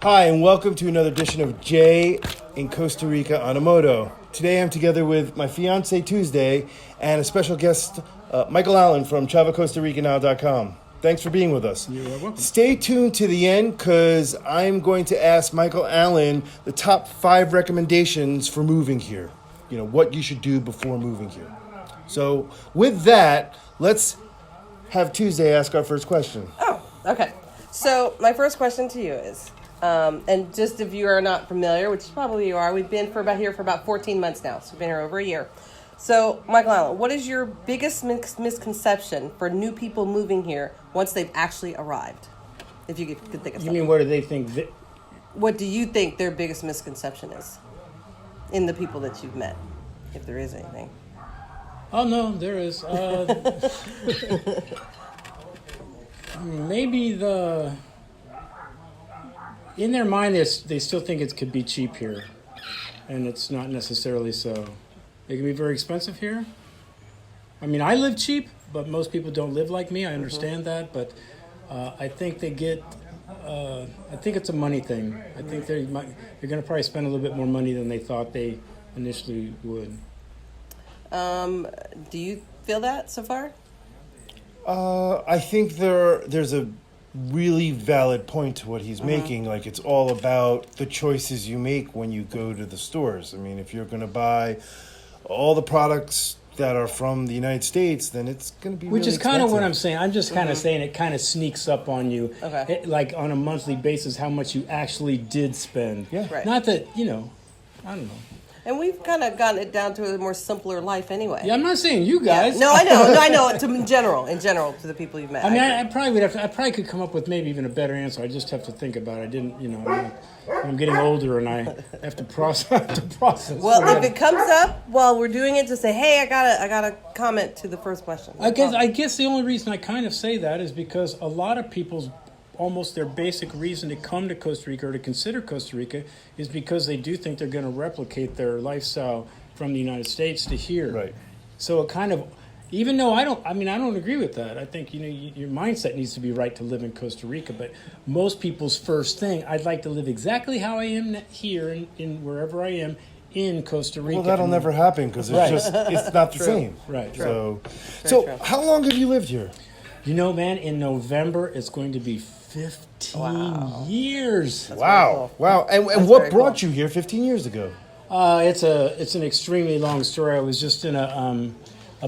Hi, and welcome to another edition of Jay in Costa Rica on a Moto. Today I'm together with my fiance Tuesday and a special guest, Micheal Allan from travelcostaricanow.com. Thanks for being with us. You're welcome. Stay tuned to the end because I'm going to ask Micheal Allan the top 5 recommendations for moving here. You know, what you should do before moving here. So with that, let's have Tuesday ask our first question. Oh, okay. So my first question to you is, and just if you are not familiar, which probably you are, we've been here for about 14 months now. So we've been here over a year. So, Micheal Allan, what is your biggest misconception for new people moving here once they've actually arrived? If you could think of something. You mean, what do they think? What do you think their biggest misconception is in the people that you've met, if there is anything? Oh, no, there is. Maybe in their mind, they still think it could be cheap here, and it's not necessarily so. It can be very expensive here. I mean, I live cheap, but most people don't live like me. I understand that, but I think they get. I think it's a money thing. I think they're going to probably spend a little bit more money than they thought they initially would. Do you feel that so far? I think there's a really valid point to what he's making. Like, it's all about the choices you make when you go to the stores. I mean, if you're going to buy all the products that are from the United States, then it's going to be Which really is kind of expensive. what I'm saying. I'm just kind of saying it kind of sneaks up on you, Okay. like on a monthly basis, how much you actually did spend. Yeah. Right. Not that, I don't know. And we've kind of gotten it down to a more simpler life anyway. Yeah, I'm not saying you guys. Yeah. No, I know. No, I know. In general, to the people you've met. I mean, I agree. probably would have. I probably could come up with maybe even a better answer. I just have to think about it. I didn't, I'm getting older and I have to process. Well, if it comes up while we're doing it, just say, "Hey, I got a comment to the first question." I guess the only reason I kind of say that is because a lot of people's almost their basic reason to come to Costa Rica or to consider Costa Rica is because they do think they're going to replicate their lifestyle from the United States to here. Right. So it kind of, even though I don't agree with that. I think, your mindset needs to be right to live in Costa Rica. But most people's first thing, I'd like to live exactly how I am here in wherever I am in Costa Rica. Well, that'll never happen because it's not the same. Right. So, true. How long have you lived here? Man, in November, it's going to be 15 years. Wow. Wow. And That's what very brought cool. you here 15 years ago? It's an extremely long story. I was just in a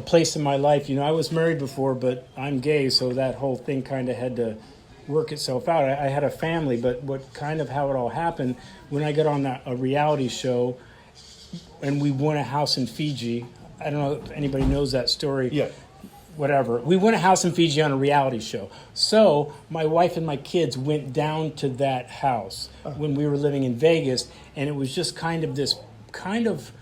place in my life. I was married before, but I'm gay, so that whole thing kind of had to work itself out. I had a family, but how it all happened, when I got on a reality show and we won a house in Fiji. I don't know if anybody knows that story. Yeah. Whatever. We won a house in Fiji on a reality show. So my wife and my kids went down to that house when we were living in Vegas, and it was just kind of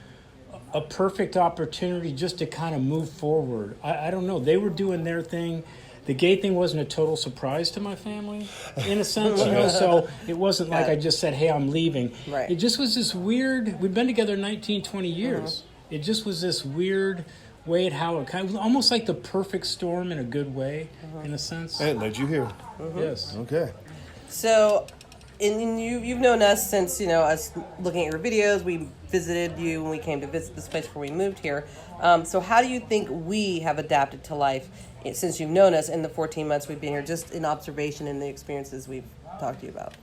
a perfect opportunity just to kind of move forward. I don't know. They were doing their thing. The gay thing wasn't a total surprise to my family, in a sense, so it wasn't like I just said, hey, I'm leaving. Right. It just was this weird, we've been together 19, 20 years. It just was this weird way at how it kind of almost like the perfect storm in a good way, in a sense. It led you here. Yes. Okay. So, and you've known us since us looking at your videos. We visited you when we came to visit this place before we moved here. So, how do you think we have adapted to life since you've known us in the 14 months we've been here, just in observation and the experiences we've talked to you about?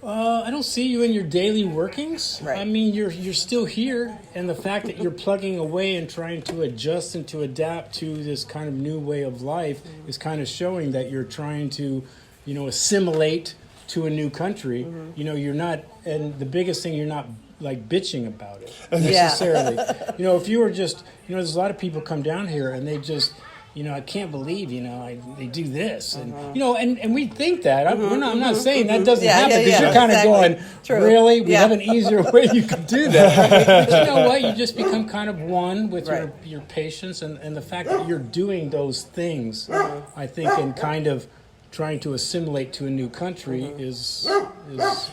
I don't see you in your daily workings. Right. I mean, you're still here, and the fact that you're plugging away and trying to adjust and to adapt to this kind of new way of life is kind of showing that you're trying to, assimilate to a new country. You're not, and the biggest thing, you're not like bitching about it necessarily. If you were just, there's a lot of people come down here and they just, I can't believe, they do this. And, and we think that. I'm not saying that doesn't happen, because you're kind of going, really? We have an easier way you could do that. But you know what? You just become kind of one with your patience and the fact that you're doing those things, I think, and kind of trying to assimilate to a new country is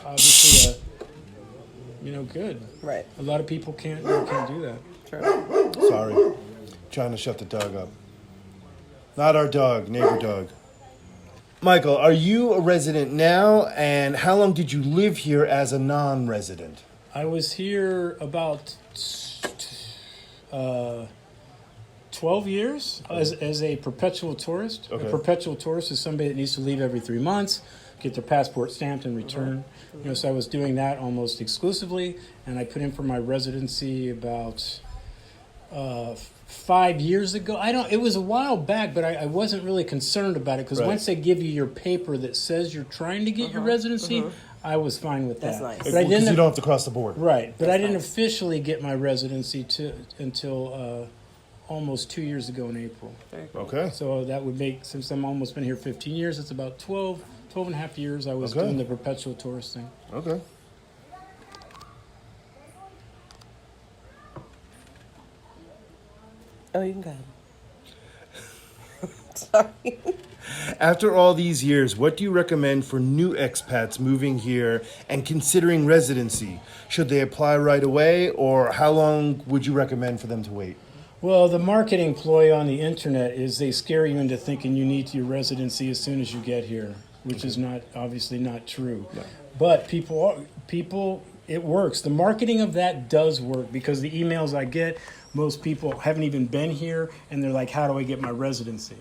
obviously good. Right. A lot of people can't do that. True. Sorry. Trying to shut the dog up. Not our dog, neighbor dog. Michael, are you a resident now, and how long did you live here as a non-resident? I was here about 12 years as a perpetual tourist. Okay. A perpetual tourist is somebody that needs to leave every 3 months, get their passport stamped and return. So I was doing that almost exclusively, and I put in for my residency about 5 years ago. It was a while back, but I wasn't really concerned about it because Right. once they give you your paper that says you're trying to get your residency, I was fine with that. That's nice. But I Because didn't. you don't have to cross the border. Right, but That's I didn't nice. officially get my residency until almost 2 years ago in April. Very cool. Okay. So that would make, since I'm almost been here 15 years, it's about 12 and a half years I was Okay. doing the perpetual tourist thing. Okay. Oh, you can go ahead. Sorry. After all these years, what do you recommend for new expats moving here and considering residency? Should they apply right away, or how long would you recommend for them to wait? Well, the marketing ploy on the internet is they scare you into thinking you need your residency as soon as you get here, which is obviously not true. No. But people, it works. The marketing of that does work because the emails I get, most people haven't even been here, and they're like, "How do I get my residency?"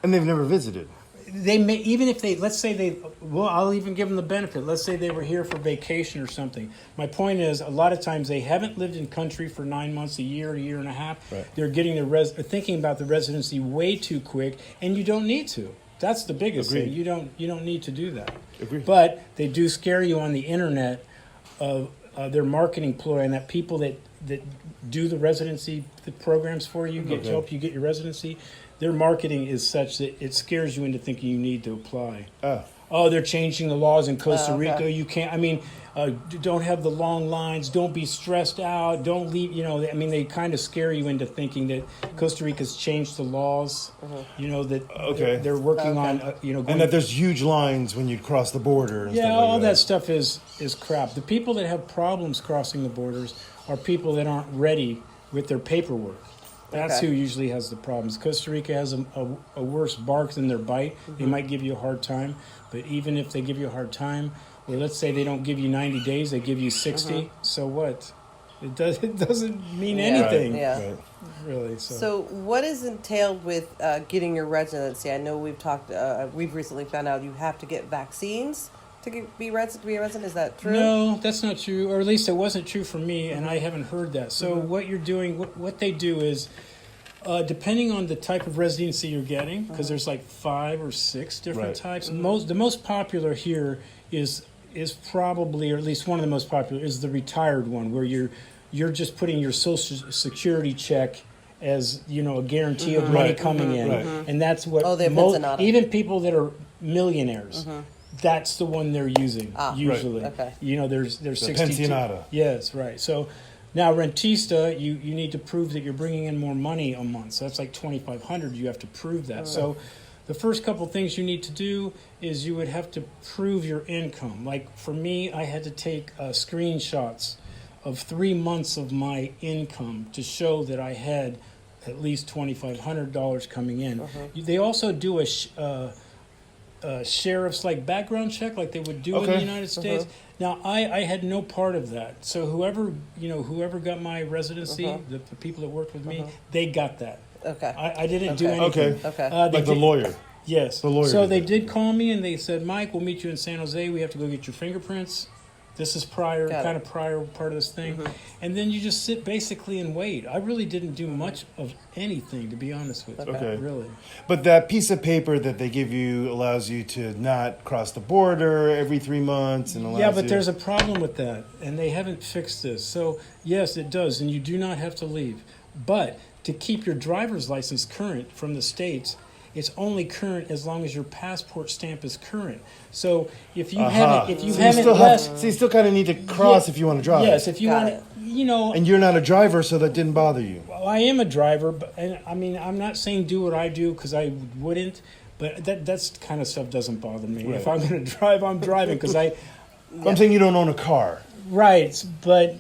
And they've never visited. They may, even if they, let's say I'll even give them the benefit. Let's say they were here for vacation or something. My point is, a lot of times they haven't lived in country for 9 months, a year and a half. Right. They're getting thinking about the residency way too quick, and you don't need to. That's the biggest Agreed. thing. You don't need to do that. Agreed. But they do scare you on the internet of their marketing ploy, and that people that do the residency programs for you, Okay. help you get your residency. Their marketing is such that it scares you into thinking you need to apply. Oh, they're changing the laws in Costa Oh, okay. Rica. You can't. I mean, don't have the long lines. Don't be stressed out. Don't leave. They kind of scare you into thinking that Costa Rica's changed the laws. That Okay. they're working on. And that there's huge lines when you cross the border. And yeah, stuff like all that stuff is crap. The people that have problems crossing the borders are people that aren't ready with their paperwork. That's Okay. who usually has the problems. Costa Rica has a worse bark than their bite. They might give you a hard time, but even if they give you a hard time, or let's say they don't give you 90 days, they give you 60. So what? It doesn't mean Yeah. anything, Yeah. Right. really. So, what is entailed with getting your residency? I know we've recently found out you have to get vaccines to be a resident. Is that true? No, that's not true, or at least it wasn't true for me, and I haven't heard that. So what you're doing, what they do is, depending on the type of residency you're getting, because there's like 5 or 6 different Right. types. The most popular here is probably, or at least one of the most popular, is the retired one, where you're just putting your Social Security check as a guarantee of money Right. coming in, Right. and that's what Oh, the pensionata. even people that are millionaires. That's the one they're using usually. Right. Okay. There's The 62. pensionata. Yes, right. So now rentista, you need to prove that you're bringing in more money a month. So that's like $2,500. You have to prove that. So the first couple things you need to do is you would have to prove your income. Like for me, I had to take screenshots of 3 months of my income to show that I had at least $2,500 coming in. They also do a sheriff's background check like they would do in the Okay. United States. Now I had no part of that. So whoever got my residency, the people that worked with me, they got that. Okay. I didn't do Okay. anything. Okay. Okay. They Like the did- lawyer. Yes. The lawyer So did they that. did call me and they said, "Mike, we'll meet you in San Jose. We have to go get your fingerprints. This is Got it. prior part of this thing." And then you just sit basically and wait. I really didn't do much of anything, to be honest with you. Okay. Really. But that piece of paper that they give you allows you to not cross the border every 3 months, and allows Yeah, but you... there's a problem with that, and they haven't fixed this. So, yes, it does, and you do not have to leave. But to keep your driver's license current from the States, it's only current as long as your passport stamp is current. So if you haven't, so you still kind of need to cross if you want to drive. yes, if you Got want to, And you're not a driver, so that didn't bother you. well, I am a driver, but and I mean, I'm not saying do what I do because I wouldn't, but that's kind of stuff doesn't bother me. If Right. I'm going to drive, I'm driving because I'm saying you don't own a car. Right, but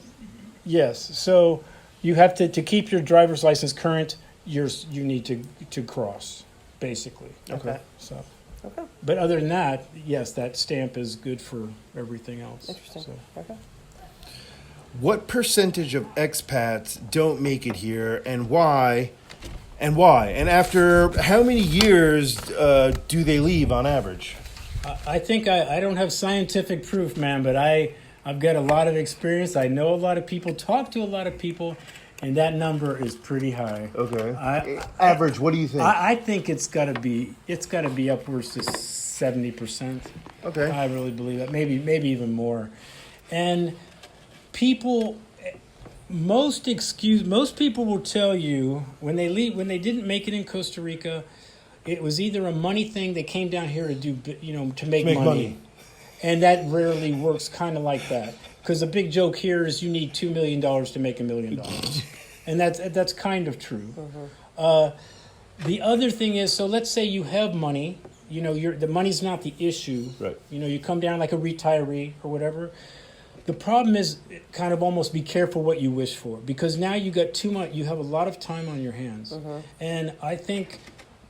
yes. So you have to keep your driver's license current. You need to cross, basically. Okay. So Okay. But other than that, yes, that stamp is good for everything else. Interesting. So. Okay. What percentage of expats don't make it here, and why? And why? And after how many years do they leave on average? I think I don't have scientific proof, man, but I've got a lot of experience. I know a lot of people, talk to a lot of people, and that number is pretty high. Okay. Average, what do you think? I think it's got to be upwards to 70%. Okay. I really believe that. Maybe even more. And people, most people will tell you when they leave, when they didn't make it in Costa Rica, it was either a money thing. They came down here to do, to make money. And that rarely works kind of like that. Because the big joke here is you need $2 million to make $1 million. And that's kind of true. The other thing is, so let's say you have money. The money's not the issue. Right. You come down like a retiree or whatever. The problem is kind of almost be careful what you wish for. Because now you got too much. You have a lot of time on your hands. And I think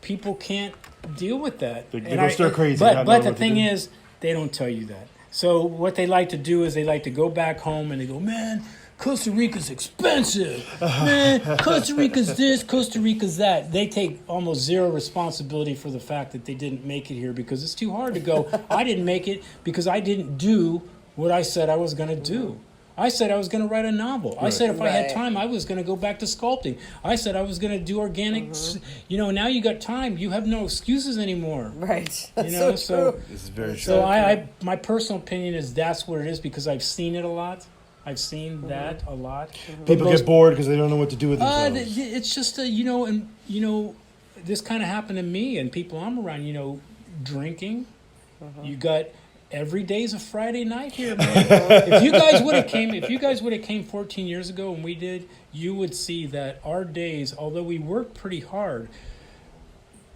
people can't deal with that. They go stir crazy. But the thing is, they don't tell you that. So what they like to do is they like to go back home and they go, man, Costa Rica's expensive. Man, Costa Rica's this, Costa Rica's that. They take almost zero responsibility for the fact that they didn't make it here because it's too hard to go, I didn't make it because I didn't do what I said I was going to do. I said I was going to write a novel. I said if I had time, I was going to go back to sculpting. I said I was going to do organics. Now you got time. You have no excuses anymore. Right. That's so true. This is very true. So my personal opinion is that's what it is because I've seen it a lot. I've seen that a lot. People get bored because they don't know what to do with themselves. It's just this kind of happened to me and people I'm around. Drinking. You got. Every day's a Friday night here, man. If you guys would have came 14 years ago when we did, you would see that our days, although we worked pretty hard,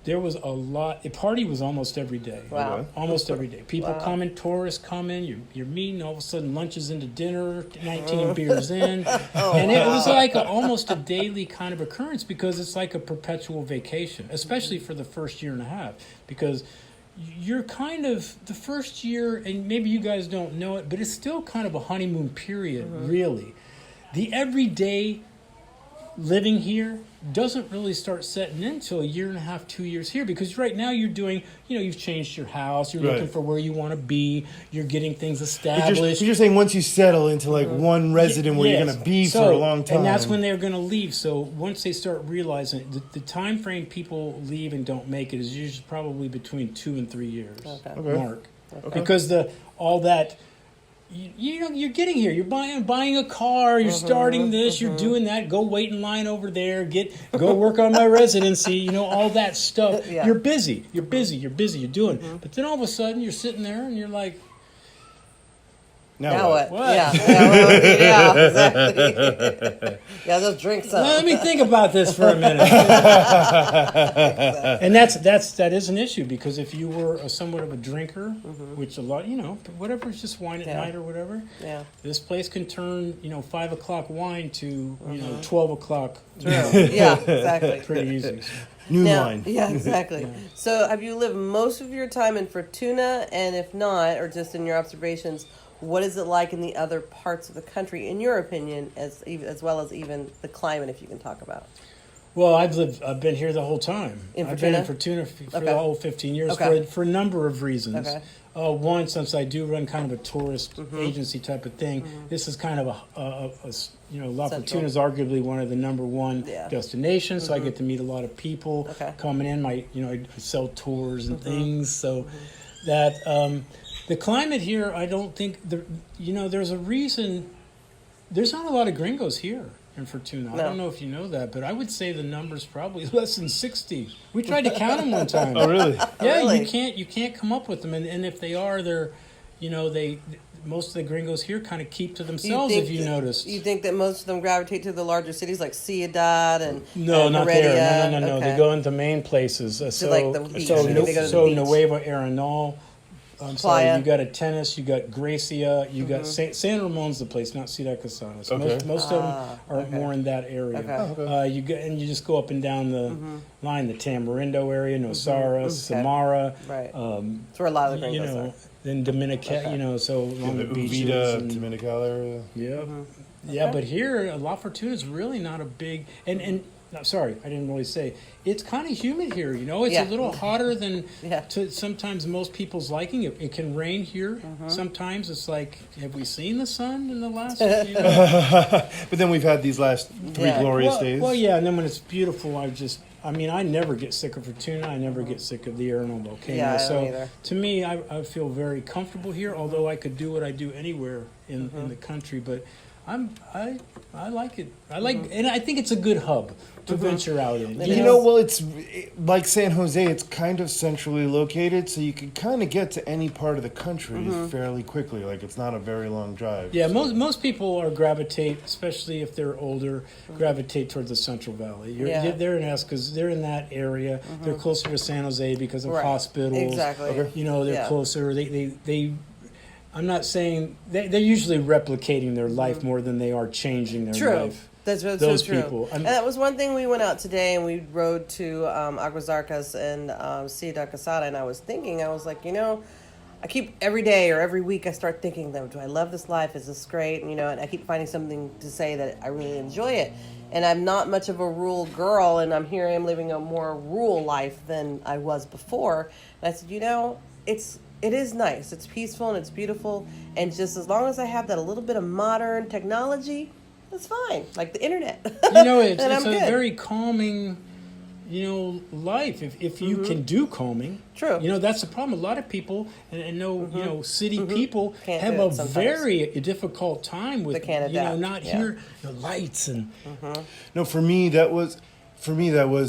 there was a lot. The party was almost every day. Wow. Almost every day. People come in, tourists come in. You're meeting. All of a sudden, lunch is into dinner. 19 beers in, and it was like almost a daily kind of occurrence because it's like a perpetual vacation, especially for the first year and a half, because. You're kind of the first year, and maybe you guys don't know it, but it's still kind of a honeymoon period, really. The everyday living here doesn't really start setting in until a year and a half, 2 years here, because right now you're doing, you've changed your house, you're looking for where you want to be, you're getting things established. You're saying once you settle into like one resident where you're going to be for a long time. And that's when they're going to leave. So once they start realizing the time frame people leave and don't make it is usually probably between 2 and 3 years. Mark. Okay. Because all that... you're getting here. You're buying a car. You're starting this. You're doing that. Go wait in line over there. Go work on my residency. All that stuff. Yeah. You're busy. You're doing. But then all of a sudden you're sitting there and you're like, now what? Yeah, exactly. Yeah, those drinks up. Let me think about this for a minute. And that is an issue because if you were somewhat of a drinker, which a lot, whatever, it's just wine at night or whatever. Yeah. This place can turn 5 o'clock wine to 12 o'clock. Yeah, exactly. Pretty easy. New line. Yeah, exactly. Yeah. So, have you lived most of your time in Fortuna, and if not, or just in your observations? What is it like in the other parts of the country, in your opinion, as well as even the climate, if you can talk about? Well, I've been here the whole time. I've been in Fortuna for the whole 15 years for a number of reasons. Okay. One, since I do run kind of a tourist agency type of thing, this is kind of La Fortuna is arguably one of the number one destinations, so I get to meet a lot of people coming in. I sell tours and things, so that. The climate here, I don't think, there's a reason, there's not a lot of gringos here in Fortuna. No. I don't know if you know that, but I would say the number's probably less than 60. We tried to count them one time. Oh, really? Yeah, really? You can't come up with them, and if they are, they're, most of the gringos here kind of keep to themselves, if you noticed. You think that most of them gravitate to the larger cities like Ciudad and not Heredia? there. No. Okay. They go into main places. So Nueva Arenal, I'm Playa. sorry, you got a Tennis, you got Gracia, you got San Ramon's the place, not Ciudad Quesada. So Okay. most of them are more in that area. Okay. Oh, okay. You just go up and down the line, the Tamarindo area, Nosara, Samara. Right. That's where a lot of the You gringos know, are. then Dominica, Okay. so Yeah, along the the beaches. Uvita, and- Dominical area. Yeah, yeah, but here La Fortuna is really not a big and no, sorry, I didn't really say it's kind of humid here. You know, it's Yeah. a little hotter than Yeah. to sometimes most people's liking. It can rain here. Sometimes it's like, have we seen the sun in the last? You know? But then we've had these last three Yeah. glorious well, days. well, yeah, and then when it's beautiful, I mean, I never get sick of Fortuna. I never get sick of the Arenal volcano. Yeah, I don't so either. to me, I feel very comfortable here. Although I could do what I do anywhere in the country, but I like it. And I think it's a good hub to venture out in. You know, well, it's like San Jose. It's kind of centrally located, so you can kind of get to any part of the country fairly quickly. Like, it's not a very long drive. Yeah, most people gravitate, especially if they're older, gravitate towards the Central Valley. They're in because they're in that area. They're closer to San Jose because of Right. hospitals. Exactly. Okay. You know, they're Yeah. closer. They I'm not saying they're usually replicating their life more than they are changing their True. life. That's so Those true. people. And that was one thing we went out today and we rode to Aguas Arcas and Ciudad Quesada, and I was like, you know, I keep every day or every week I start thinking, though, do I love this life? Is this great? And, you know, and I keep finding something to say that I really enjoy it. And I'm not much of a rural girl, and I am living a more rural life than I was before. And I said, you know, it is nice. It's peaceful and it's beautiful. And just as long as I have that a little bit of modern technology, that's fine. Like the internet. You know, it's Then a I'm good. very calming, life. If you can do calming. True. You know, that's the problem. A lot of people, and city people Can't have do a it sometimes. very difficult time with, They can't adapt. not Yeah. hear the lights and. No, for me that was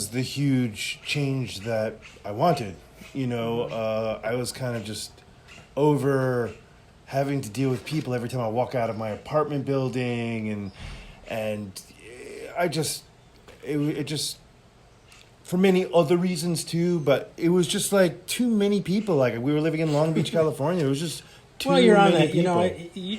the huge change that I wanted. You know, I was kind of just over having to deal with people every time I walk out of my apartment building, and it just for many other reasons too, but it was just like too many people. Like, we were living in Long Beach, California. It was just too Well, you're on many that. people.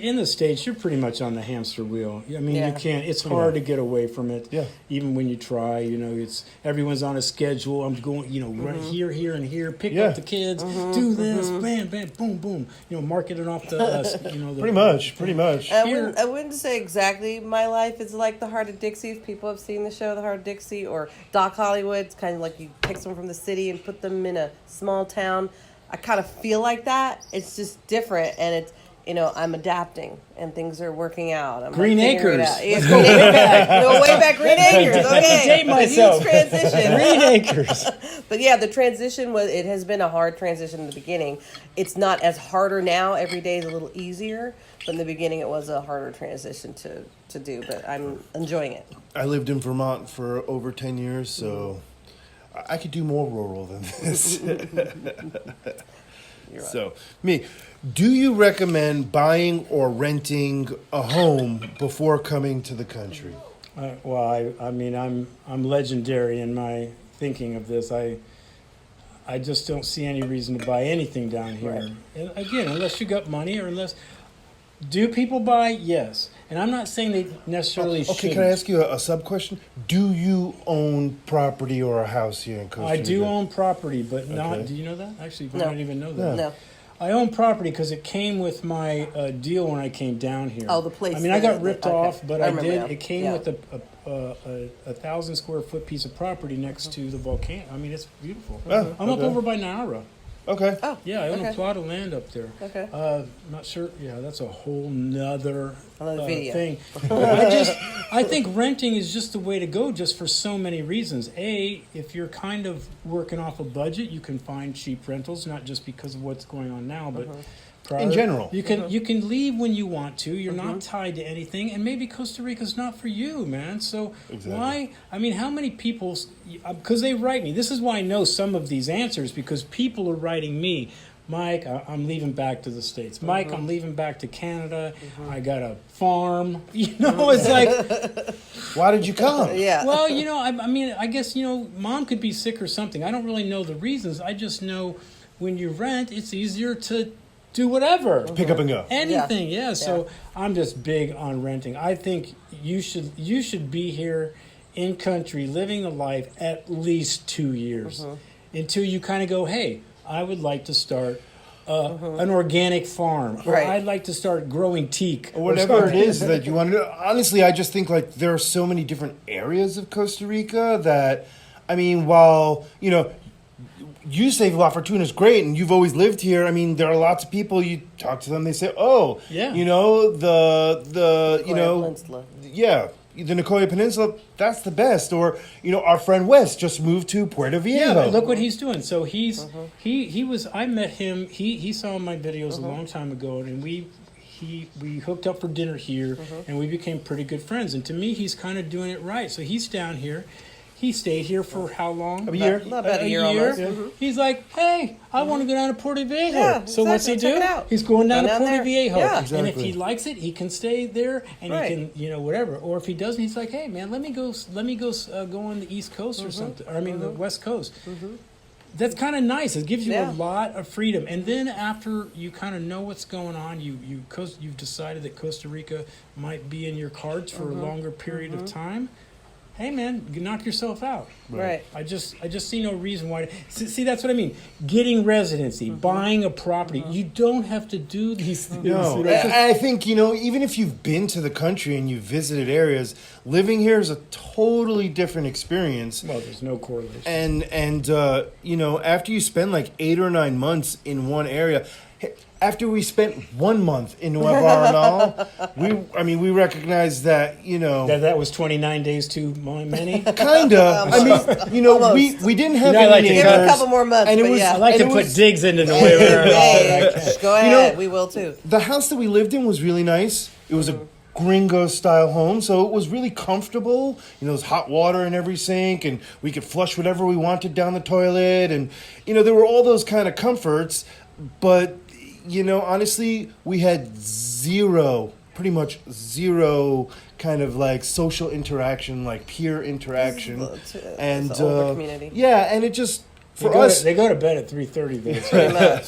In the States, you're pretty much on the hamster wheel. I mean, Yeah. you can't. It's hard to get away from it. Yeah. Even when you try, it's everyone's on a schedule. I'm going, run here, here, and here. Pick Yeah. up the kids. Do this. Bam, bam, boom, boom. Market it off to us. Pretty much. I wouldn't say exactly my life is like the Heart of Dixie. If people have seen the show The Heart of Dixie or Doc Hollywood, it's kind of like you pick someone from the city and put them in a small town. I kind of feel like that. It's just different, and it's, I'm adapting, and things are working out. I'm Green figuring it Acres. out. Yeah, Green Acres. Go way back, Green Acres. Okay, Date myself. huge transition. Green Acres. But yeah, the transition it has been a hard transition in the beginning. It's not as harder now. Every day is a little easier. But in the beginning, it was a harder transition to do. But I'm enjoying it. I lived in Vermont for over 10 years, so I could do more rural than this. You're right. So, do you recommend buying or renting a home before coming to the country? I'm legendary in my thinking of this. I just don't see any reason to buy anything down here. Right. And again, unless you got money, or unless. Do people buy? Yes. And I'm not saying they necessarily should. Okay, can I ask you a sub question? Do you own property or a house here in Costa Rica? I do own property, but not. Okay. Do you know that? Actually, I No. don't even know that. No. I own property because it came with my deal when I came down here. Oh, the place I mean, I got that- ripped okay. off, but I I remember did. now. It came Yeah. with a 1,000 square foot piece of property next to the volcano. I mean, it's beautiful. Oh, I'm up okay. over by Naira. Okay. Oh, Yeah, I own okay. a plot of land up there. Okay. Not sure. Yeah, that's a whole nother Another video. thing. I think renting is just the way to go, just for so many reasons. If you're kind of working off a budget, you can find cheap rentals, not just because of what's going on now, but prior. In general. You can leave when you want to. You're not tied to anything, and maybe Costa Rica's not for you, man. So Exactly. why? I mean, how many people? Because they write me. This is why I know some of these answers, because people are writing me. Mike, I'm leaving back to the States. Mike, I'm leaving back to Canada. I got a farm. It's like, Why did you come? Yeah. well, I mean, I guess, Mom could be sick or something. I don't really know the reasons. I just know when you rent, it's easier to do whatever. Pick up and go. Anything, yeah. So I'm just big on renting. I think you should be here in country, living a life at least 2 years until you kind of go, hey, I would like to start an organic farm, or I'd like to start growing teak, or whatever it is that you want to do. Honestly, I just think like there are so many different areas of Costa Rica that, I mean, while, you know, you say La Fortuna is great and you've always lived here. I mean, there are lots of people, you talk to them, they say, oh, you know, the you know, Peninsula. The Nicoya Peninsula, that's the best. Or, you know, our friend Wes just moved to Puerto Viejo. Yeah, but look what he's doing. So he was, I met him, he saw my videos a long time ago, and we hooked up for dinner here, and we became pretty good friends. And to me, he's kind of doing it right. So he's down here. He stayed here for how long? A year. About a year almost. He's like, hey, I want to go down to Puerto Viejo. Yeah, so what's he exactly. do? Check it out. He's going down to down Puerto there. Viejo. Yeah. And if Exactly. he likes it, he can stay there, and Right. he can, you know, whatever. Or if he doesn't, he's like, hey, man, let me go go on the East Coast or something. Or I mean, the West Coast. That's kind of nice. It gives you a lot of freedom. And then after you kind of know what's going on, you've decided that Costa Rica might be in your cards for a longer period of time. Hey man, knock yourself out. Right. I just see no reason why. See, that's what I mean. Getting residency, buying a property. You don't have to do these things. No, You know? I think, you know, even if you've been to the country and you've visited areas, living here is a totally different experience. Well, there's no correlation. And you know, after you spend like 8 or 9 months in one area, after we spent 1 month in Nueva Arenal, we recognize that, you know, That was 29 days too many. kinda. I mean, you know, we didn't have You know, I any like to neighbors. Give it a couple more months, and it but was, yeah. I like and to it put was- digs into the way where Hey, go ahead. We will too. The house that we lived in was really nice. It was a gringo style home, so it was really comfortable. You know, there's hot water in every sink, and we could flush whatever we wanted down the toilet, and you know, there were all those kind of comforts. But you know, honestly, we had pretty much zero kind of like social interaction, like peer interaction, and It's an older community. yeah, and it just for they us. they go to bed at 3:30. Pretty much.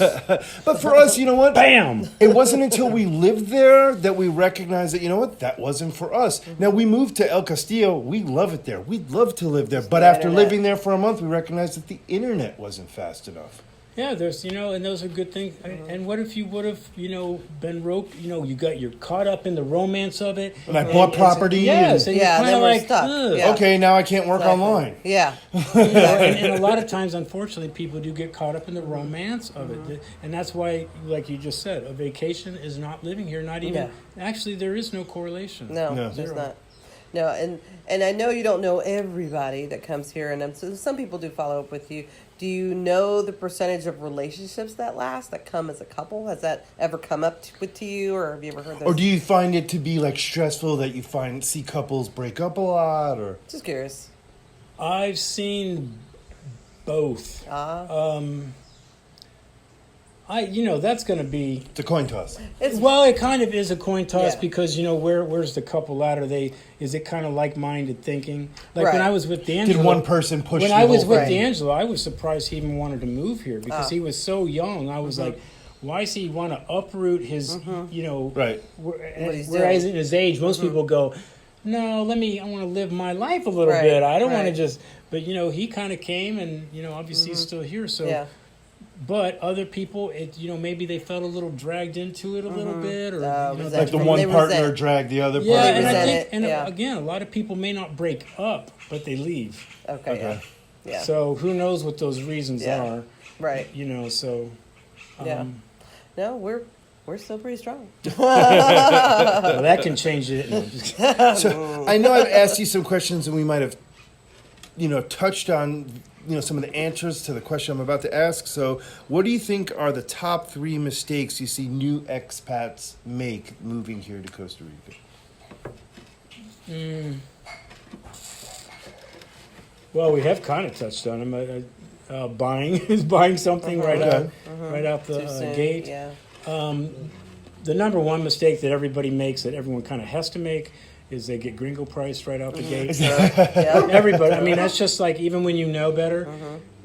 But for us, you know what? Bam. It wasn't until we lived there that we recognized that, you know what, that wasn't for us. Now, we moved to El Castillo. We love it there. We'd love to live there. But the after internet. living there for a month, we recognized that the internet wasn't fast enough. Yeah, there's, you know, and those are good things. And what if you would have, you know, been roped, you know, you're caught up in the romance of it. And I bought property. Yes, and Yeah, you're kind then of we're like, stuck. ugh. Yeah. Okay, now I can't work Exactly. online. Yeah. You know, and a lot of times, unfortunately, people do get caught up in the romance of it. And that's why, like you just said, a vacation is not living here, not even, actually, there is no correlation. No, No. there's Zero. not. No, and I know you don't know everybody that comes here, and so some people do follow up with you. Do you know the percentage of relationships that last, that come as a couple? Has that ever come up to you, or have you ever heard those? Or do you find it to be like stressful that you see couples break up a lot? Or Just curious. I've seen both. You know, that's going to be. it's a coin toss. Well, it kind of is a coin toss Yeah. because, you know, where's the couple at? Is it kind of like-minded thinking? Like when Right. I was with D'Angelo. Did one person push When the I was whole with thing? D'Angelo, I was surprised he even wanted to move here because he was so young. I was like, why does he want to uproot his, you know, Right. he's whereas doing. in his age, most people go, no, I want to live my life a little Right, bit. I don't want to right. just, but, you know, he kind of came and, you know, obviously he's still here. So, Yeah. but other people, you know, maybe they felt a little dragged into it a little bit, or you know, resentment. Like the They one resent- partner dragged the other yeah, partner. and I resent think, it, and yeah. again, a lot of people may not break up, but they leave. Okay. Okay. Yeah. So who knows what those reasons Yeah. are? Right. You know, so Yeah. No, we're still pretty strong. well, that can change it. No, just kidding. So I know I've asked you some questions and we might have, you know, touched on, you know, some of the answers to the question I'm about to ask. So what do you think are the top 3 mistakes you see new expats make moving here to Costa Rica? Well, we have kind of touched on them. Buying something right out the Too soon. gate. Yeah. The number one mistake that everybody makes, that everyone kind of has to make, is they get gringo priced right out the gate. Yeah. Everybody. I mean, that's just like, even when you know better.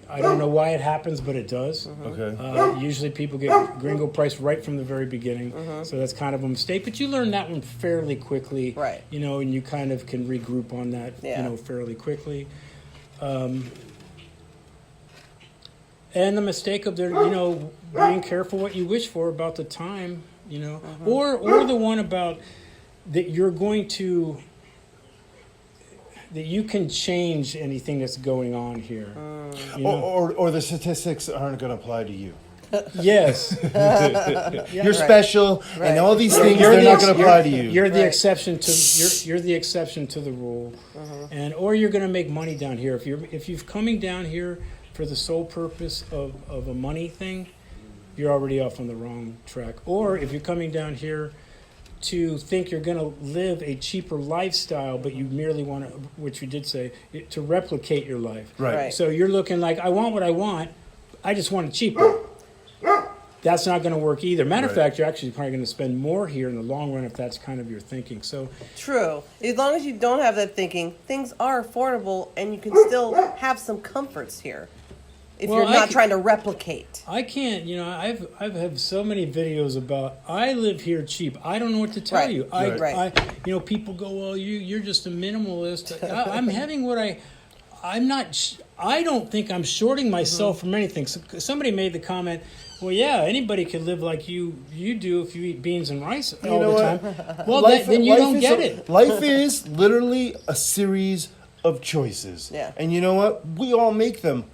I don't know why it happens, but it does. Okay. Usually people get gringo price right from the very beginning, so that's kind of a mistake. But you learn that one fairly quickly, Right. You know, and you kind of can regroup on that, Yeah. you know, fairly quickly. And the mistake of being careful what you wish for about the time, you know, or the one about that you're going to. That you can change anything that's going on here. You know? Or the statistics aren't going to apply to you. Yes. You're special, Right. and all these things, You're they're the not going to apply to you. You're the Right. exception to you're the exception to the rule, and or you're going to make money down here. If you're coming down here for the sole purpose of a money thing, you're already off on the wrong track. Or if you're coming down here to think you're going to live a cheaper lifestyle, but you merely want to, which you did say, to replicate your life. Right. Right. So you're looking like, I want what I want, I just want it cheaper. That's not going to work either. Matter of Right. fact, you're actually probably going to spend more here in the long run if that's kind of your thinking. So, True. As long as you don't have that thinking, things are affordable and you can still have some comforts here. If Well, you're I not can- trying to replicate. I can't, you know, I've had so many videos about I live here cheap. I don't know what to tell Right. you. Right. You know, people go, well, you're just a minimalist. I'm having what I'm not. I don't think I'm shorting myself from anything. So, somebody made the comment, well, yeah, anybody could live like you do if you eat beans and rice all know the what? time. Well, then you don't get it. Life is literally a series of choices. Yeah. And you know what? We all make them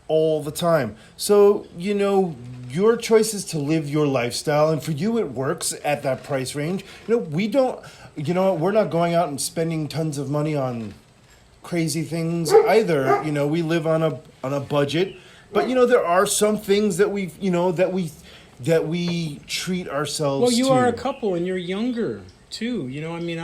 all the time. So, you know, your choice is to live your lifestyle, and for you it works at that price range. You know, we're not going out and spending tons of money on crazy things either. You know, we live on a budget, but you know, there are some things that that we treat ourselves Well, you to. are a couple, and you're younger too. You know, I mean,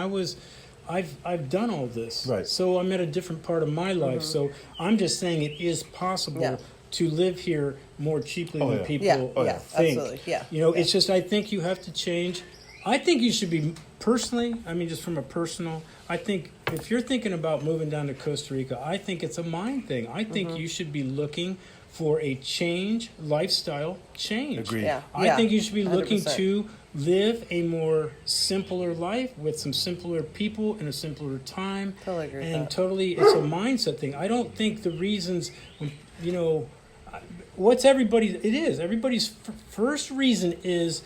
I've done all this, Right. So I'm at a different part of my life. So I'm just saying it is possible Yeah. to live here more cheaply Oh, than yeah. people Yeah, think. absolutely. Yeah, You know, yeah. it's just I think you have to change. I think you should be personally. I mean, just from a personal. I think if you're thinking about moving down to Costa Rica, I think it's a mind thing. I think you should be looking for a change, lifestyle change. Agreed. Yeah. I think you should be looking 100%. to live a more simpler life with some simpler people in a simpler time. Totally agree with and that. totally, it's a mindset thing. I don't think the reasons, you know, what's everybody's, it is, everybody's first reason is,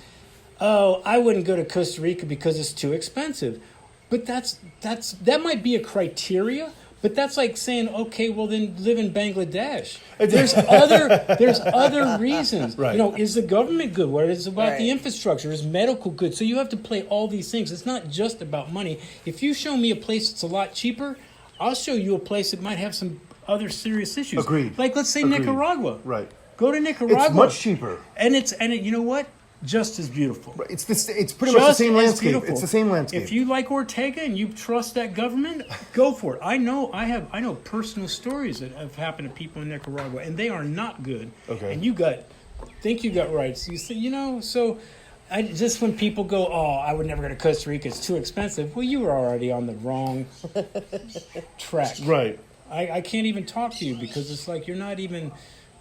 oh, I wouldn't go to Costa Rica because it's too expensive. But that might be a criteria. But that's like saying, okay, well then live in Bangladesh. There's other reasons. Right. You know, is the government good? What is about the Right. infrastructure? Is medical good? So you have to play all these things. It's not just about money. If you show me a place that's a lot cheaper, I'll show you a place that might have some other serious issues. Agreed. Like let's say Agreed. Nicaragua. Right. Go to Nicaragua. It's much cheaper. And you know what? Just as beautiful. It's pretty much the Just same as landscape. beautiful. It's the same landscape. If you like Ortega and you trust that government, go for it. I know personal stories that have happened to people in Nicaragua, and they are not good. Okay. And you got rights. You say, you know, so just when people go, oh, I would never go to Costa Rica, it's too expensive. Well, you were already on the wrong track. Right. I can't even talk to you because it's like you're not even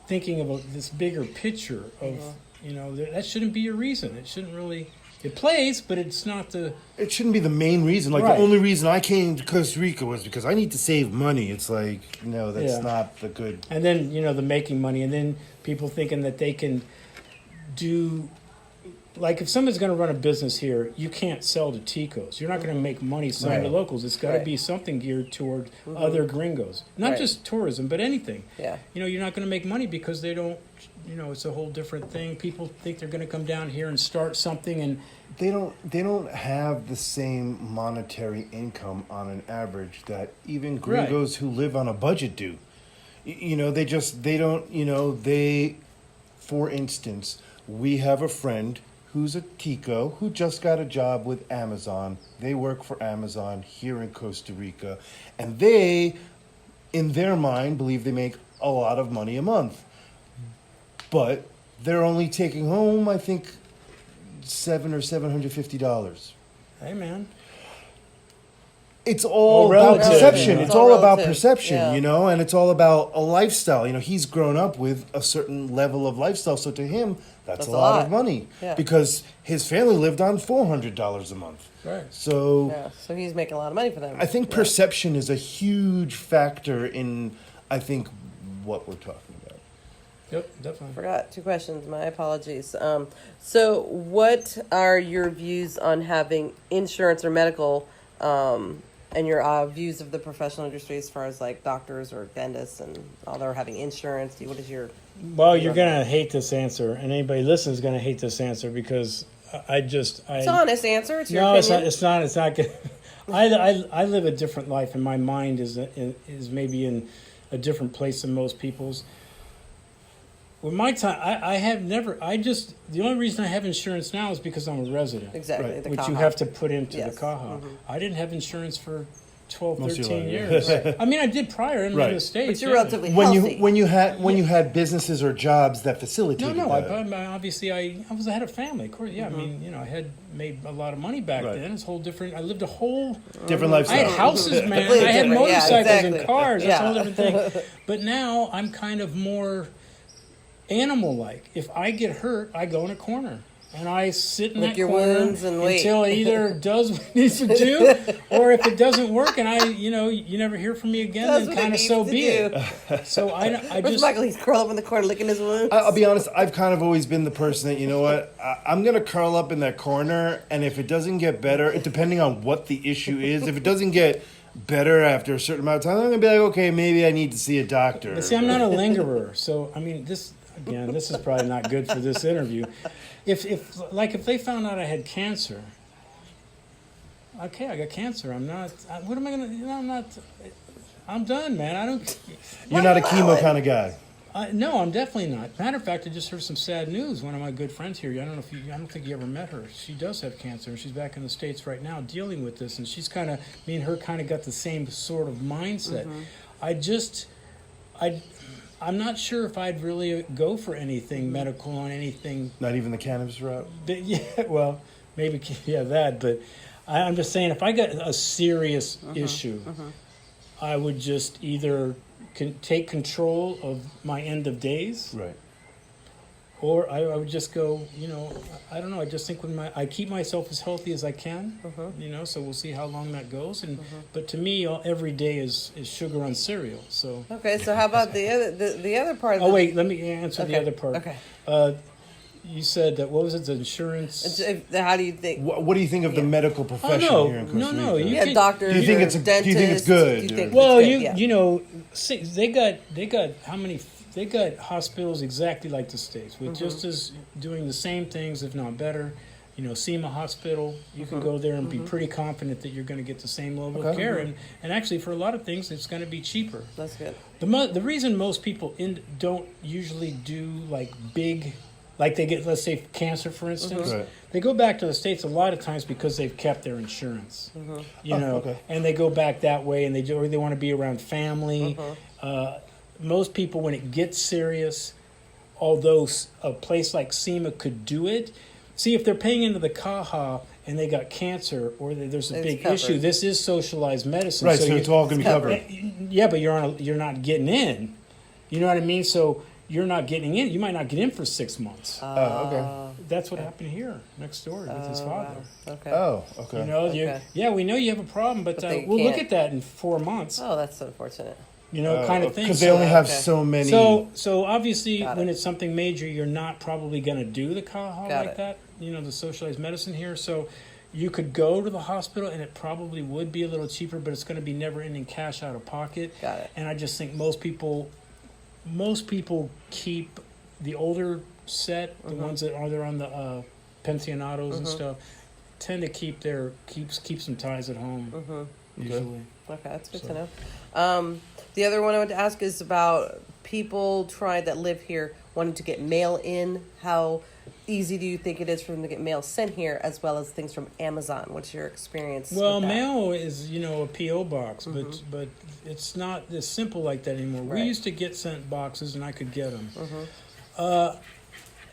thinking about this bigger picture of, you know, that shouldn't be your reason. It shouldn't really, it plays, but it's not the, It shouldn't be the main reason. Like Right. the only reason I came to Costa Rica was because I need to save money. It's like, no, that's Yeah. not the good. and then, you know, the making money, and then people thinking that they can do, like if someone's going to run a business here, you can't sell to Ticos. You're not going to make money selling to Right. locals. It's got to Right. be something geared toward other gringos. Not Right. just tourism, but anything. Yeah. You know, you're not going to make money because they don't, you know, it's a whole different thing. People think they're going to come down here and start something, and They don't have the same monetary income on an average that even gringos who live on a budget do. You know, they don't, you know, for instance, we have a friend who's a Tico who just got a job with Amazon. They work for Amazon here in Costa Rica, and they, in their mind, believe they make a lot of money a month. But they're only taking home, I think, $750 or $750. hey, man. it's all about relative, perception. yeah. It's all about relative, perception, yeah. you know, and it's all about a lifestyle. You know, he's grown up with a certain level of lifestyle, so to him, that's a lot of money Yeah. because his family lived on $400 a month. Right. So Yeah, so he's making a lot of money for them. I think perception is a huge factor in, I think, what we're talking about. Yep, definitely. Forgot 2 questions. My apologies. So, what are your views on having insurance or medical, and your views of the professional industry as far as like doctors or dentists and all they're having insurance? What is your? Well, you're gonna hate this answer, and anybody listening is gonna hate this answer because It's an honest answer. It's your no, opinion. it's not. It's not good. I live a different life, and my mind is maybe in a different place than most people's. With my time, I have never. The only reason I have insurance now is because I'm a resident. Exactly. Right. The Which you CAHA. have to put into Yes. the CAHA. I didn't have insurance for 12, Most of your 13 life. years. I mean, I did prior in Right. the States. But you're yeah. relatively When healthy. you had businesses or jobs that facilitated No, that. obviously I had a family, of course. Yeah, I mean, I had made a lot of money back Right. then. It's a whole different. I lived a whole. Different I lifestyle. had houses, man. Completely I had different. Yeah, motorcycles exactly. and cars. That's a whole Yeah. different thing. But now I'm kind of more animal-like. If I get hurt, I go in a corner. And I sit in Lick that your corner wounds and wait. until it either does what it needs to do, or if it doesn't work, and you never hear from me again, Does then what it kind of needs so to be do. it. So I Where's just Michael? He's curled up in the corner, licking his wounds. I'll be honest, I've kind of always been the person that, you know what, I'm going to curl up in that corner, and if it doesn't get better, depending on what the issue is, if it doesn't get better after a certain amount of time, I'm going to be like, okay, maybe I need to see a doctor. But see, I'm not a lingerer, so I mean, this is probably not good for this interview. If they found out I had cancer, okay, I got cancer. I'm not. What am I gonna? I'm not. I'm done, man. I don't. You're not a chemo kind of guy. No, I'm definitely not. Matter of fact, I just heard some sad news. One of my good friends here. I don't think you ever met her. She does have cancer, and she's back in the States right now dealing with this. And she's me and her kind of got the same sort of mindset. I'm not sure if I'd really go for anything medical on anything. Not even the cannabis route? But yeah, well, maybe that. But I'm just saying, if I got a serious issue, I would just either take control of my end of days, Right. or I would just go. I don't know. I just think I keep myself as healthy as I can. So we'll see how long that goes. But to me, every day is sugar on cereal. So. Okay, so how about the other part? Oh wait, let me answer the Okay, other part. okay. You said that, what was it? The insurance. How do you think? What do you think of the medical profession here in Costa Rica? No. You Yeah, can- doctors. Do you think or it's dentists, good, Do you or- think Well, it's good? Yeah. see, they got how many? They got hospitals exactly like the States, with just as doing the same things, if not better. SEMA Hospital, you can go there and be pretty confident that you're going to get the same level of Okay. care, and actually for a lot of things, it's going to be cheaper. That's good. The reason most people don't usually do big, they get, let's say, cancer, for instance, Right. they go back to the States a lot of times because they've kept their insurance. Okay. And they go back that way, and they want to be around family. Most people, when it gets serious, although a place like SEMA could do it, see, if they're paying into the CAHA and they got cancer or there's a It's big covered. issue, this is socialized medicine. Right, so you- it's all going to be covered. yeah, but you're not getting in. You know what I mean? So you're not getting in. You might not get in for 6 months. Okay. That's what happened here next door with his father. Okay. Oh, okay. Yeah, we know you have a problem, but they we'll look can't. at that in 4 months. Oh, that's unfortunate. Kind of thing. Because they only have Okay. so many. So obviously, Got when it. it's something major, you're not probably going to do the CAHA Got like it. that. The socialized medicine here. So you could go to the hospital, and it probably would be a little cheaper, but it's going to be never-ending cash out of pocket. Got it. And I just think most people keep the older set, the ones that are there on the pensionados and stuff, tend to keep some ties at home. Usually. Okay, that's good to know. The other one I wanted to ask is about people that live here wanting to get mail in. How easy do you think it is for them to get mail sent here, as well as things from Amazon? What's your experience? Well, with that? mail is, a P.O. box, but it's not as simple like that anymore. We Right. used to get sent boxes, and I could get them.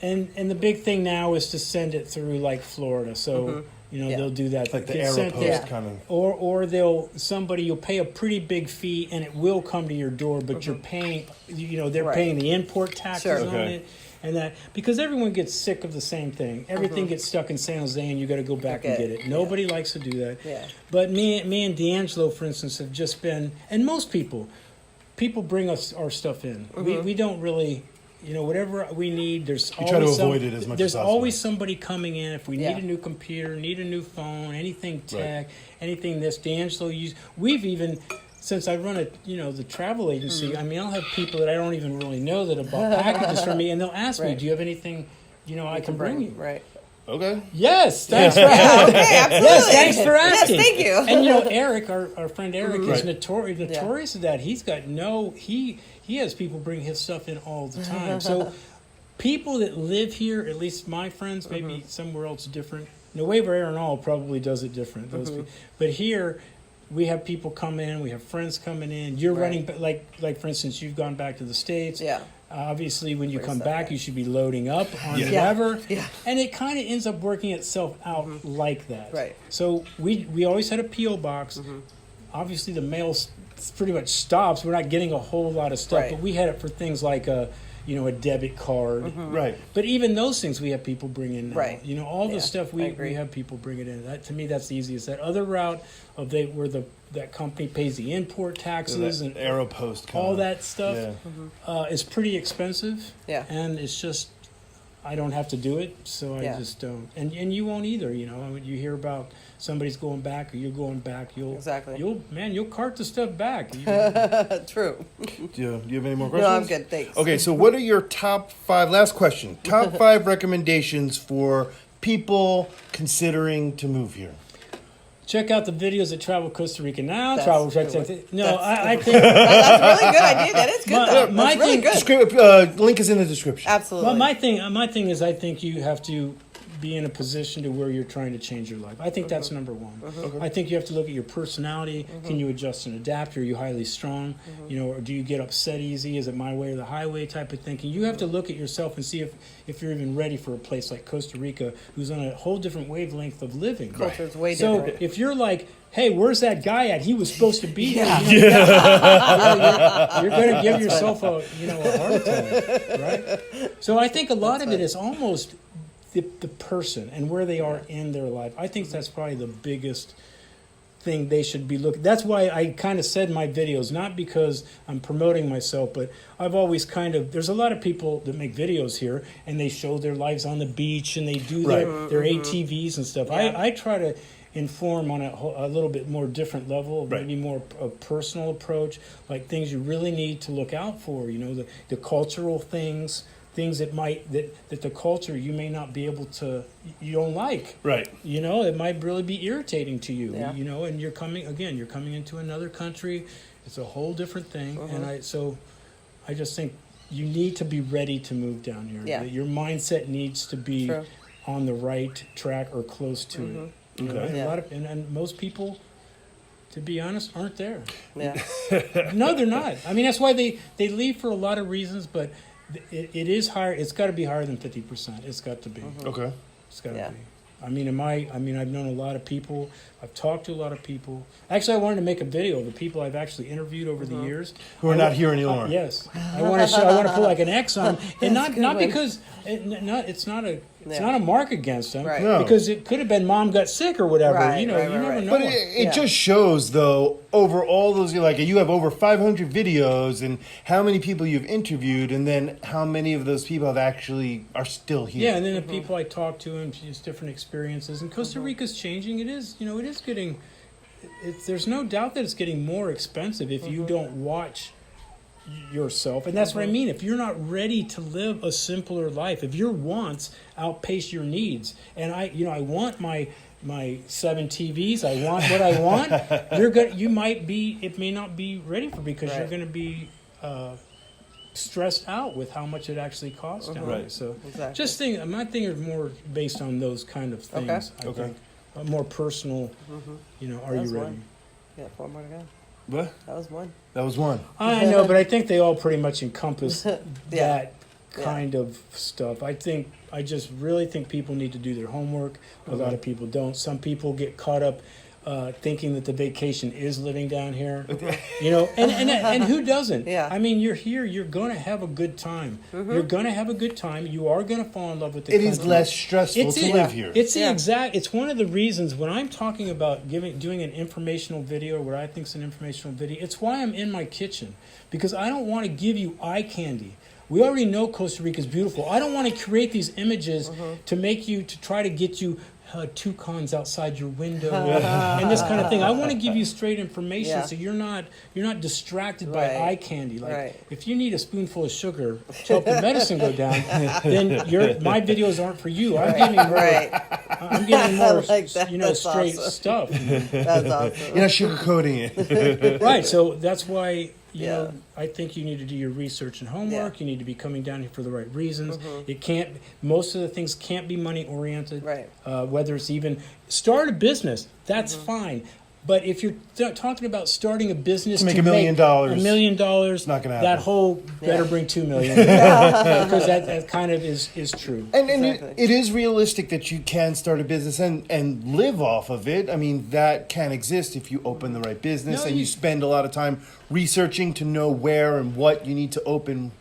And the big thing now is to send it through Florida. So Yeah. they'll do that. Like the Get arrow sent post there. kind of. Or you'll pay a pretty big fee and it will come to your door, but you're paying, they're Right. paying the import taxes Sure. on Okay. it. And that, because everyone gets sick of the same thing. Everything gets stuck in San Jose and you got to go back and Okay. get it. Nobody likes to do that. Yeah. But me and D'Angelo, for instance, have just been, and most people bring us our stuff in. We don't really, whatever we need, there's You try to always avoid it as much as there's possible. always somebody coming in. If we Yeah. need a new computer, need a new phone, anything tech, Right. anything this, D'Angelo we've even, since I run the travel agency, I mean, I'll have people that I don't even really know that have bought packages from me, and they'll ask me, Right. do you have anything, I can bring you? Right. Okay. Yes, thanks for asking. Okay, absolutely. Yes, thanks for asking. Yes, thank you. And Eric, our friend Eric, is Right. notorious of that. He's got he has people bring his stuff in all the time. So people that live here, at least my friends, maybe somewhere else different. Nueva Arenal probably does it different. Those people. But here, we have people come in. We have friends coming in. You're Right. running, like for instance, you've gone back to the States. Yeah. Obviously, when you Bring come stuff back, back. you should be loading up on Yeah. whatever. Yeah. And it kind of ends up working itself out like that. Right. So we always had a P.O. box. Obviously, the mail pretty much stops. We're not getting a whole lot of stuff, Right. but we had it for things like a debit card. Right. But even those things we have people bring in now. Right. All Yeah, the stuff I we agree. have people bring it in. That, to me, that's the easiest. That other route of that company pays the import taxes That and arrow post kind all of. that stuff Yeah. is pretty expensive. Yeah. And it's just, I don't have to do it, so I Yeah. just don't. And you won't either. When you hear about somebody's going back or you're going back, Exactly. you'll cart the stuff back. True. Do you have any more No, questions? I'm good. Thanks. Okay, so what are your top 5, last question, top 5 recommendations for people considering to move here? Check out the videos at Travel Costa Rica Now. That's Travel a good Costa one. No, I think That's a really good idea. That is good, My- though. my That's really thing- good. Link is in the description. Absolutely. well, my thing is I think you have to be in a position to where you're trying to change your life. I think that's number one. I think you have to look at your personality. Can you adjust and adapt? Are you highly strong? Or do you get upset easy? Is it my way or the highway type of thinking? You have to look at yourself and see if you're even ready for a place like Costa Rica, who's on a whole different wavelength of living. Culture's way So different. if you're like, hey, where's that guy at? He was supposed to be here. You're going to give yourself a heart attack, right? So I think a lot of it is almost the person and where they are in their life. I think that's probably the biggest thing they should be looking. That's why I kind of said in my videos, not because I'm promoting myself, but I've always there's a lot of people that make videos here and they show their lives on the beach and they do their ATVs and stuff. Yeah. I try to inform on a little bit more different level, Right. maybe more a personal approach, like things you really need to look out for, the cultural things that the culture you may not be able to, you don't like. Right. It might really be irritating to you, Yeah. and you're coming into another country. It's a whole different thing. And I just think you need to be ready to move down here. Yeah. Your mindset needs to be True. on the right track or close to it. And Yeah. a lot of, and most people, to be honest, aren't there. Yeah. No, they're not. I mean, that's why they leave for a lot of reasons, but it is higher. It's got to be higher than 50%. It's got to be. Okay. It's got to Yeah. be. I've known a lot of people. I've talked to a lot of people. Actually, I wanted to make a video of the people I've actually interviewed over the years. Who are not here anymore. Yes, I want to put like an X on, and That's a good not one. because it's not a mark against them, Right. No. because it could have been mom got sick or whatever. Right, you right, never right. know. But it Yeah. just shows, though, over all those, you have over 500 videos and how many people you've interviewed and then how many of those people are still here. Yeah, and then the people I talk to and just different experiences. And Costa Rica's changing. It is, it is getting. There's no doubt that it's getting more expensive if you don't watch yourself, and that's what I mean. If you're not ready to live a simpler life, if your wants outpace your needs, and I want my 7 TVs, I want what I want. It may not be ready for because you're Right. going to be. Stressed out with how much it actually costs down there. Right. So Exactly. my thing is more based on those kind of things. I Okay. think. More personal, are That's you ready? one. Yeah, 4 more to go. What? That was one. That was one. I know, but I think they all pretty much encompass that kind of stuff. I just really think people need to do their homework. A lot of people don't. Some people get caught up thinking that the vacation is living down here, and who doesn't? Yeah. I mean, you're here. You're going to have a good time. You're going to have a good time. You are going to fall in love with the It country. is less stressful to live here. It's It's one of the reasons when I'm talking about doing an informational video, or what I think is an informational video. It's why I'm in my kitchen, because I don't want to give you eye candy. We already know Costa Rica is beautiful. I don't want to create these images to try to get you toucans outside your window and this kind of thing. I want to give you straight information so you're not distracted by eye candy. Like if you need a spoonful of sugar to help the medicine go down, then my videos aren't for you. I'm getting more like that. That's straight awesome. stuff. That's awesome. You're not sugarcoating it. Right. So that's why you know I think you need to do your research and homework. You need to be coming down here for the right reasons. Most of the things can't be money oriented. Right. Whether it's even start a business, that's fine. But if you're talking about starting a business to make $1 million, $1 million, not gonna happen. that whole better bring $2 million because that kind of is true. And it is realistic that you can start a business and live off of it. I mean, that can exist if you open the right business and you spend a lot of time researching to know where and what you need to open.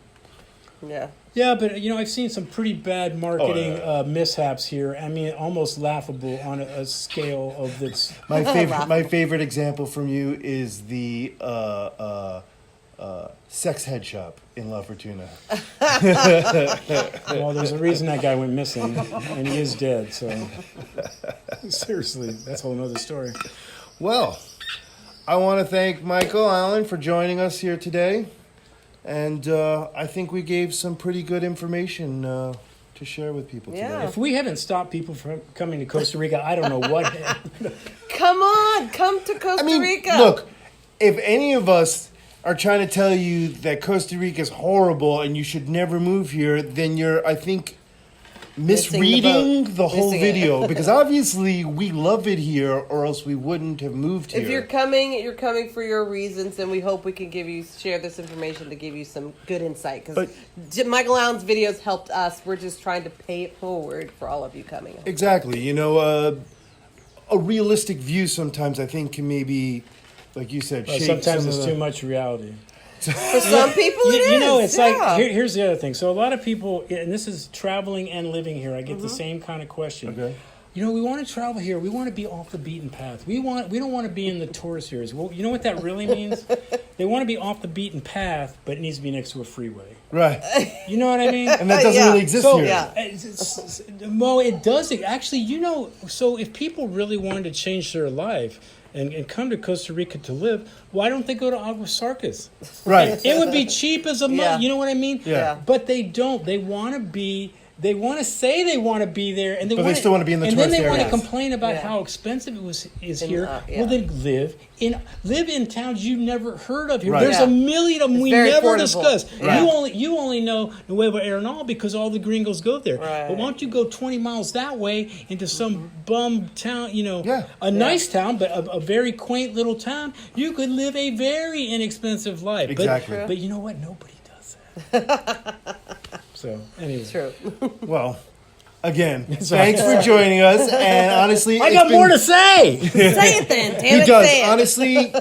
Yeah. Yeah, but I've seen some pretty bad marketing mishaps here. I mean, almost laughable on a scale of this. My favorite example from you is the sex head shop in La Fortuna. Well, there's a reason that guy went missing, and he is dead. So seriously, that's a whole nother story. Well, I want to thank Micheal Allan for joining us here today. And I think we gave some pretty good information to share with people today. If we haven't stopped people from coming to Costa Rica, I don't know what. Come on, come to Costa Rica. Look, if any of us are trying to tell you that Costa Rica is horrible and you should never move here, then you're, I think, misreading the whole video because obviously we love it here or else we wouldn't have moved here. If you're coming for your reasons, and we hope we can share this information to give you some good insight, because Micheal Allan's videos helped us. We're just trying to pay it forward for all of you coming. Exactly. A realistic view sometimes I think can maybe, like you said, shake sometimes it's too much reality. For some people, it's like here's the other thing. So a lot of people, and this is traveling and living here, I get the same kind of question. Okay. We want to travel here. We want to be off the beaten path. We don't want to be in the tourist areas. Well, you know what that really means? They want to be off the beaten path, but it needs to be next to a freeway. Right. You know what I mean? And that doesn't really exist here. Well, it does. Actually, so if people really wanted to change their life and come to Costa Rica to live, why don't they go to Aguasarcas? Right. It would be cheap as a mug. You know what I mean? Yeah. But they don't. They want to be. They want to say they want to be there, and they still want to be in the tourist areas. And then they want to areas. complain about how expensive is here. Well, then live in towns you never heard of here. Right. There's a million of them we never affordable. discussed. Yeah. You only know Nuevo Arenal because all the gringos go there. Right. But why don't you go 20 miles that way into some bum town? Nice town, but a very quaint little town. You could live a very inexpensive life. Exactly. But you know what? Nobody does that. So, anyway. True. Well, again, thanks for joining us. And honestly, I got more to say. Say it then, damn He it, does. say it. Honestly,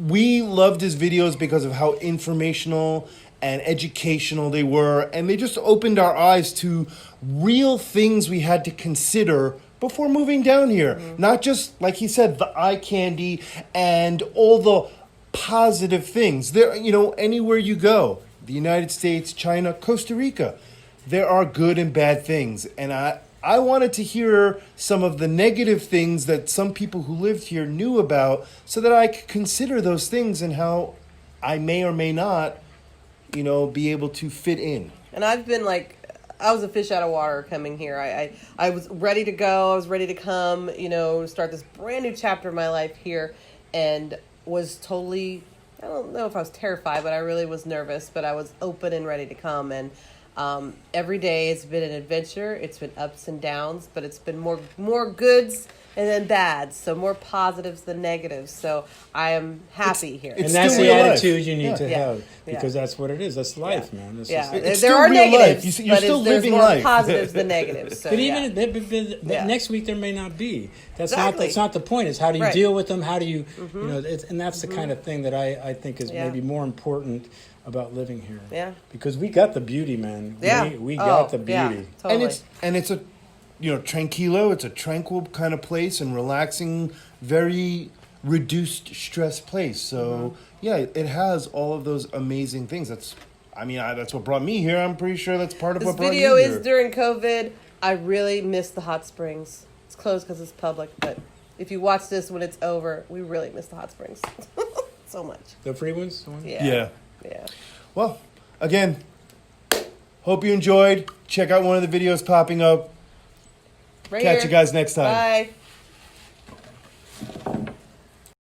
we loved his videos because of how informational and educational they were. And they just opened our eyes to real things we had to consider before moving down here. Not just, like he said, the eye candy and all the positive things. There, anywhere you go, the United States, China, Costa Rica, there are good and bad things. And I wanted to hear some of the negative things that some people who lived here knew about so that I could consider those things and how I may or may not, be able to fit in. And I've been I was a fish out of water coming here. I was ready to go. I was ready to come, start this brand new chapter of my life here, and was totally, I don't know if I was terrified, but I really was nervous, but I was open and ready to come. And every day it's been an adventure. It's been ups and downs, but it's been more goods and then bads. So more positives than negatives. So I am happy here. And It's that's still the real life. attitude you need to Yeah. have, because that's what it is. That's life, man. It's just- It's there still are real negatives, life. You're but still there's living more life. positives than negatives. So, But yeah. even Yeah. next week there may not be. That's Exactly. not the point. It's how do you Right. deal with them? How do you you know? And that's the kind of thing that I think is Yeah. maybe more important about living here. Yeah. Because we got the beauty, man. Yeah. We got the yeah, beauty. totally. And it's a tranquilo. It's a tranquil kind of place and relaxing, very reduced stress place. So yeah, it has all of those amazing things. That's what brought me here. I'm pretty sure that's part of This what brought video you is here. during COVID. I really miss the hot springs. It's closed because it's public, but if you watch this when it's over, we really miss the hot springs so much. The free ones. The one? Yeah. Yeah. Well, again, hope you enjoyed. Check out one of the videos popping up. Right Catch here. you guys next time. Bye.